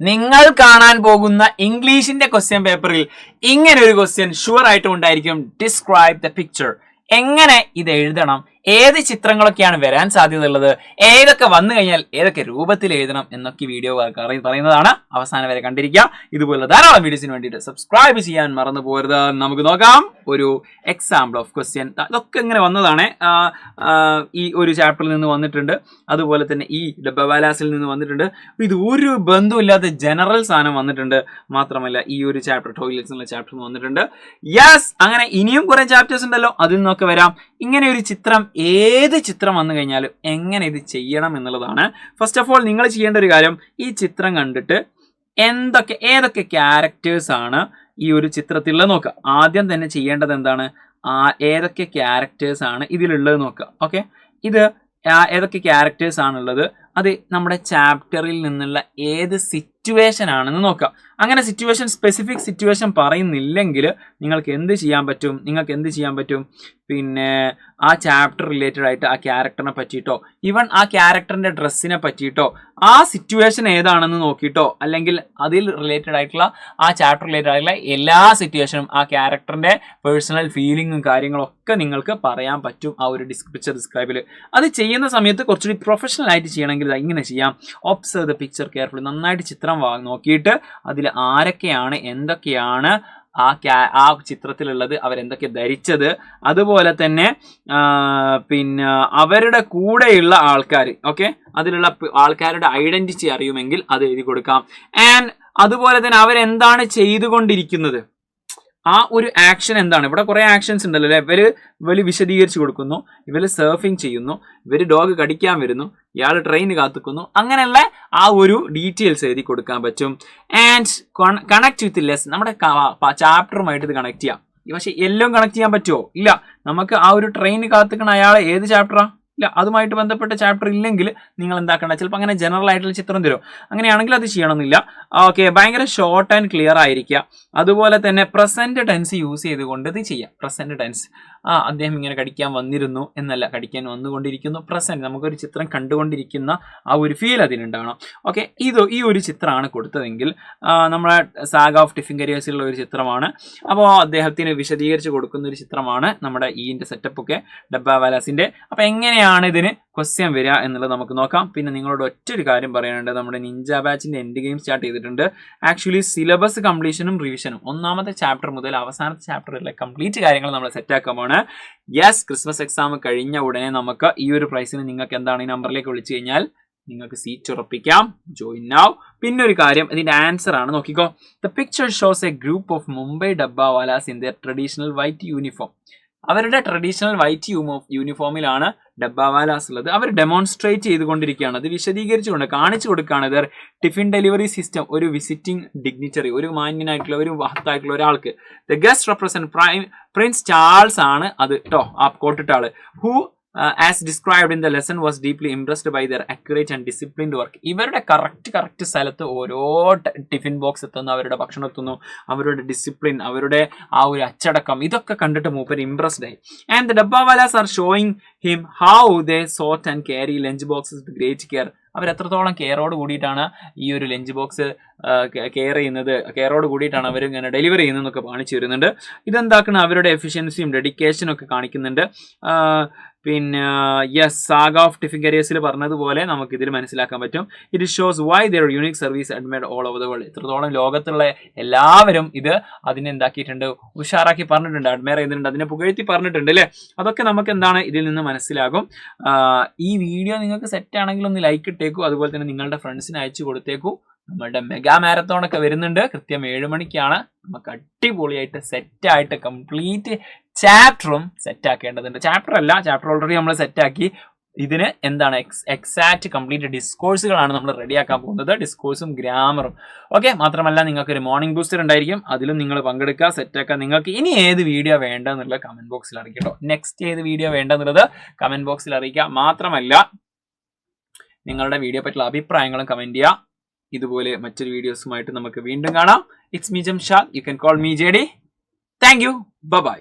നിങ്ങൾ കാണാൻ പോകുന്ന ഇംഗ്ലീഷിന്റെ ക്വസ്റ്റ്യൻ പേപ്പറിൽ ഇങ്ങനെ ഒരു ക്വസ്റ്റ്യൻ ഷുവർ ആയിട്ടും ഉണ്ടായിരിക്കും. Describe the picture. എങ്ങനെ ഇത് എഴുതണം, ഏത് ചിത്രങ്ങളൊക്കെയാണ് വരാൻ സാധ്യതയുള്ളത്, ഏതൊക്കെ വന്നു കഴിഞ്ഞാൽ ഏതൊക്കെ രൂപത്തിൽ എഴുതണം എന്നൊക്കെ വീഡിയോ പറയുന്നതാണ്. അവസാനം വരെ കണ്ടിരിക്കുക. ഇതുപോലുള്ള ധാരാളം വീഡിയോസിന് വേണ്ടിയിട്ട് സബ്സ്ക്രൈബ് ചെയ്യാൻ മറന്നു പോകരുത്. നമുക്ക് നോക്കാം ഒരു എക്സാമ്പിൾ ഓഫ് ക്വസ്റ്റ്യൻ. ഇതൊക്കെ ഇങ്ങനെ വന്നതാണ്. ഈ ഒരു ചാപ്റ്ററിൽ നിന്ന് വന്നിട്ടുണ്ട്, അതുപോലെ തന്നെ ഈ ഡബ്ബവാലാസിൽ നിന്ന് വന്നിട്ടുണ്ട്. ഇത് ഒരു ബന്ധമില്ലാത്ത ജനറൽ സാധനം വന്നിട്ടുണ്ട്. മാത്രമല്ല ഈ ഒരു ചാപ്റ്റർ ടോയ്ലറ്റ്സ് എന്നുള്ള ചാപ്റ്റർ വന്നിട്ടുണ്ട്. യെസ്, അങ്ങനെ ഇനിയും കുറെ ചാപ്റ്റേഴ്സ് ഉണ്ടല്ലോ, അതിൽ നിന്നൊക്കെ വരാം. ഇങ്ങനെ ഒരു ചിത്രം, ഏത് ചിത്രം വന്നു കഴിഞ്ഞാലും എങ്ങനെ ഇത് ചെയ്യണം എന്നുള്ളതാണ്. ഫസ്റ്റ് ഓഫ് ഓൾ നിങ്ങൾ ചെയ്യേണ്ട ഒരു കാര്യം, ഈ ചിത്രം കണ്ടിട്ട് ഏതൊക്കെ ക്യാരക്ടേഴ്സ് ആണ് ഈ ഒരു ചിത്രത്തിലുള്ളത് നോക്കുക. ആദ്യം തന്നെ ചെയ്യേണ്ടത് എന്താണ്, ഏതൊക്കെ ക്യാരക്ടേഴ്സ് ആണ് ഇതിലുള്ളത് നോക്കുക. ഓക്കെ, ഇത് ഏതൊക്കെ ക്യാരക്ടേഴ്സ് ആണുള്ളത്, അത് നമ്മുടെ ചാപ്റ്ററിൽ നിന്നുള്ള ഏത് സിറ്റുവേഷൻ ആണെന്ന് നോക്കാം. അങ്ങനെ സ്പെസിഫിക് സിറ്റുവേഷൻ പറയുന്നില്ലെങ്കിൽ നിങ്ങൾക്ക് എന്ത് ചെയ്യാൻ പറ്റും, പിന്നെ ആ ചാപ്റ്റർ റിലേറ്റഡ് ആയിട്ട് ആ ക്യാരക്ടറിനെ പറ്റിയിട്ടോ, ഈവൻ ആ ക്യാരക്ടറിന്റെ ഡ്രസ്സിനെ പറ്റിയിട്ടോ, ആ സിറ്റുവേഷൻ ഏതാണെന്ന് നോക്കിയിട്ടോ, അല്ലെങ്കിൽ അതിൽ റിലേറ്റഡ് ആയിട്ടുള്ള ആ ചാപ്റ്റർ റിലേറ്റഡ് ആയിട്ടുള്ള എല്ലാ സിറ്റുവേഷനും, ആ ക്യാരക്ടറിന്റെ പേഴ്സണൽ ഫീലിങ്ങും കാര്യങ്ങളൊക്കെ നിങ്ങൾക്ക് പറയാൻ പറ്റും ആ ഒരു പിക്ചർ ഡിസ്ക്രൈബിൽ. അത് ചെയ്യുന്ന സമയത്ത് കുറച്ചുകൂടി പ്രൊഫഷണൽ ആയിട്ട് ചെയ്യണമെങ്കിൽ ഇങ്ങനെ ചെയ്യാം. Observe the picture carefully. നന്നായിട്ട് ചിത്രം നോക്കിയിട്ട് അതിൽ ആരൊക്കെയാണ്, എന്തൊക്കെയാണ് ആ ചിത്രത്തിലുള്ളത്, അവരെന്തൊക്കെ ധരിച്ചത്, അതുപോലെ തന്നെ പിന്നെ അവരുടെ കൂടെയുള്ള ആൾക്കാർ, ഓക്കെ, അതിലുള്ള ആൾക്കാരുടെ ഐഡന്റിറ്റി അറിയുമെങ്കിൽ അത് എഴുതി കൊടുക്കാം. ആൻഡ് അതുപോലെ തന്നെ അവരെന്താണ് ചെയ്തുകൊണ്ടിരിക്കുന്നത്, ആ ഒരു ആക്ഷൻ എന്താണ്. ഇവിടെ കുറെ ആക്ഷൻസ് ഉണ്ടല്ലോ അല്ലെ. ഇവര് വിശദീകരിച്ചു കൊടുക്കുന്നു, ഇവര് സർഫിങ് ചെയ്യുന്നു, ഇവര് ഡോഗ് കടിക്കാൻ വരുന്നു, ഇയാൾ ട്രെയിൻ കാത്തുക്കുന്നു, അങ്ങനെയുള്ള ആ ഒരു ഡീറ്റെയിൽസ് എഴുതി കൊടുക്കാൻ പറ്റും. And connect with less. നമ്മുടെ ചാപ്റ്ററുമായിട്ട് ഇത് കണക്ട് ചെയ്യാം. പക്ഷെ എല്ലാം കണക്ട് ചെയ്യാൻ പറ്റുമോ? ഇല്ല. നമുക്ക് ആ ഒരു ട്രെയിൻ കാത്തുക്കണ അയാളെ ഏത് ചാപ്റ്ററാ? ഇല്ല. അതുമായിട്ട് ബന്ധപ്പെട്ട ചാപ്റ്റർ ഇല്ലെങ്കിൽ നിങ്ങൾ എന്താക്കണ്ട, ചിലപ്പോൾ അങ്ങനെ ജനറൽ ആയിട്ടുള്ള ചിത്രം തരും. അങ്ങനെയാണെങ്കിൽ അത് ചെയ്യണമെന്നില്ല. ഓക്കെ, ഭയങ്കര ഷോർട്ട് ആൻഡ് ക്ലിയർ ആയിരിക്കുക. അതുപോലെ തന്നെ പ്രസന്റ് ടെൻസ് യൂസ് ചെയ്തുകൊണ്ട് ഇത് ചെയ്യാം. പ്രസന്റ് ടെൻസ്, അദ്ദേഹം ഇങ്ങനെ കടിക്കാൻ വന്നിരുന്നു എന്നല്ല, കടിക്കാൻ വന്നുകൊണ്ടിരിക്കുന്നു. പ്രസന്റ്, നമുക്കൊരു ചിത്രം കണ്ടുകൊണ്ടിരിക്കുന്ന ആ ഒരു ഫീൽ അതിനുണ്ടാവണം. ഓക്കെ, ഈ ഒരു ചിത്രമാണ് കൊടുത്തതെങ്കിൽ നമ്മളെ സാഗ ഓഫ് ടിഫിൻ കരിയേഴ്സിലുള്ള ഒരു ചിത്രമാണ്. അപ്പോൾ അദ്ദേഹത്തിന് വിശദീകരിച്ച് കൊടുക്കുന്ന ഒരു ചിത്രമാണ് നമ്മുടെ ഈന്റെ സെറ്റപ്പ് ഒക്കെ ഡബ്ബാവാലാസിന്റെ. അപ്പോൾ എങ്ങനെയാണ് ഇതിന് ക്വസ്റ്റ്യൻ വരിക എന്നുള്ളത് നമുക്ക് നോക്കാം. പിന്നെ നിങ്ങളോട് ഒറ്റൊരു കാര്യം പറയാനുണ്ട്, നമ്മുടെ നിഞ്ച ബാച്ചിന്റെ എൻഡ് ഗെയിം സ്റ്റാർട്ട് ചെയ്തിട്ടുണ്ട്. ആക്ച്വലി സിലബസ് കംപ്ലീഷനും റിവിഷനും ഒന്നാമത്തെ ചാപ്റ്റർ മുതൽ അവസാനത്തെ ചാപ്റ്റർ വരെ കംപ്ലീറ്റ് കാര്യങ്ങൾ നമ്മൾ സെറ്റ് ആക്കുമ്പോൾ യെസ്, ക്രിസ്മസ് എക്സാം കഴിഞ്ഞ ഉടനെ നമുക്ക് ഈ ഒരു പ്രൈസിന് നിങ്ങൾക്ക് എന്താണ് ഈ നമ്പറിലേക്ക് വിളിച്ചു കഴിഞ്ഞാൽ നിങ്ങൾക്ക് സീറ്റ് ഉറപ്പിക്കാം. Join now. പിന്നെ ഒരു കാര്യം, ഇതിന്റെ ആൻസർ ആണ്, നോക്കിക്കോ. The picture shows a group of Mumbai dabbawalas in their traditional white uniform. അവരുടെ ട്രഡീഷണൽ വൈറ്റ് യൂണിഫോമിലാണ് ഡബ്ബാവാലാസ് ഉള്ളത്. അവർ ഡെമോൺസ്ട്രേറ്റ് ചെയ്തുകൊണ്ടിരിക്കുകയാണ്, അത് വിശദീകരിച്ചുകൊണ്ട് കാണിച്ചു കൊടുക്കുകയാണ്. ഇതർ ടിഫിൻ ഡെലിവറി സിസ്റ്റം, ഒരു വിസിറ്റിംഗ് ഡിഗ്നിറ്ററി, ഒരു മാന്യനായിട്ടുള്ള ഒരു മഹത്തായിട്ടുള്ള ഒരാൾക്ക്. The guest represent Prince Charles ആണ് അത് കേട്ടോ, ആ കോട്ടിട്ട ആള്. Who as described in the lesson was deeply impressed by their accurate and disciplined work. ഇവരുടെ കറക്റ്റ് സ്ഥലത്ത് ഓരോ ടിഫിൻ ബോക്സ് എത്തുന്നു, അവരുടെ ഭക്ഷണം എത്തുന്നു, അവരുടെ ഡിസിപ്ലിൻ, അവരുടെ ആ ഒരു അച്ചടക്കം, ഇതൊക്കെ കണ്ടിട്ട് മൂപ്പർ ഇംപ്രസ്ഡ് ആയി. And the dabbawalas are showing him how they sort and carry lunch boxes with great care. അവർ എത്രത്തോളം കെയറോട് കൂടിയിട്ടാണ് ഈ ഒരു ലഞ്ച് ബോക്സ് കെയറോട് കൂടിയിട്ടാണ് അവർ ഇങ്ങനെ ഡെലിവറി ചെയ്യുന്നതെന്നൊക്കെ കാണിച്ചു വരുന്നുണ്ട്. ഇതെന്താക്കണം, അവരുടെ എഫിഷ്യൻസിയും ഡെഡിക്കേഷനും ഒക്കെ കാണിക്കുന്നുണ്ട്. പിന്നെ യെസ്, സാഗ ഓഫ് ടിഫിൻ കരിയേഴ്സിൽ പറഞ്ഞതുപോലെ നമുക്ക് ഇതിൽ മനസ്സിലാക്കാൻ പറ്റും. It shows why their unique service admired all over the world. ഇത്രത്തോളം ലോകത്തുള്ള എല്ലാവരും ഇത് അതിനെന്താക്കിയിട്ടുണ്ട്, ഉഷാറാക്കി പറഞ്ഞിട്ടുണ്ട്, അഡ്മയർ ചെയ്തിട്ടുണ്ട്, അതിനെ പുകഴ്ത്തി പറഞ്ഞിട്ടുണ്ട് അല്ലേ. അതൊക്കെ നമുക്ക് എന്താണ് ഇതിൽ നിന്ന് മനസ്സിലാകും. ഈ വീഡിയോ നിങ്ങൾക്ക് സെറ്റ് ആണെങ്കിൽ ഒന്ന് ലൈക്ക് ഇട്ടേക്കൂ, അതുപോലെ തന്നെ നിങ്ങളുടെ ഫ്രണ്ട്സിന് അയച്ചു കൊടുത്തേക്കൂ. നമ്മളുടെ മെഗാ മാരത്തോണൊക്കെ വരുന്നുണ്ട്, കൃത്യം 7 മണിക്കാണ്. നമുക്ക് അടിപൊളിയായിട്ട് സെറ്റായിട്ട് കംപ്ലീറ്റ് ചാപ്റ്ററും സെറ്റ് ആക്കേണ്ടതുണ്ട്. ചാപ്റ്റർ ഓൾറെഡി നമ്മൾ സെറ്റാക്കി. ഇതിന് എന്താണ് എക്സാക്ട് കംപ്ലീറ്റ് ഡിസ്കോഴ്സുകളാണ് നമ്മൾ റെഡിയാക്കാൻ പോകുന്നത്, ഡിസ്കോഴ്സും ഗ്രാമറും. ഓക്കെ, മാത്രമല്ല നിങ്ങൾക്കൊരു മോർണിംഗ് ബൂസ്റ്റർ ഉണ്ടായിരിക്കും, അതിലും നിങ്ങൾ പങ്കെടുക്കുക, സെറ്റാക്കുക. നിങ്ങൾക്ക് ഇനി ഏത് വീഡിയോ വേണ്ടെന്നുള്ളത് കമന്റ് ബോക്സിൽ അറിയിക്കട്ടോ. നെക്സ്റ്റ് ഏത് വീഡിയോ വേണ്ടെന്നുള്ളത് കമന്റ് ബോക്സിൽ അറിയിക്കുക. മാത്രമല്ല നിങ്ങളുടെ വീഡിയോ പറ്റിയുള്ള അഭിപ്രായങ്ങളും കമന്റ് ചെയ്യുക. ഇതുപോലെ മറ്റൊരു വീഡിയോസുമായിട്ട് നമുക്ക് വീണ്ടും കാണാം. It's me Jamshad. You can call me JD. Thank you. By.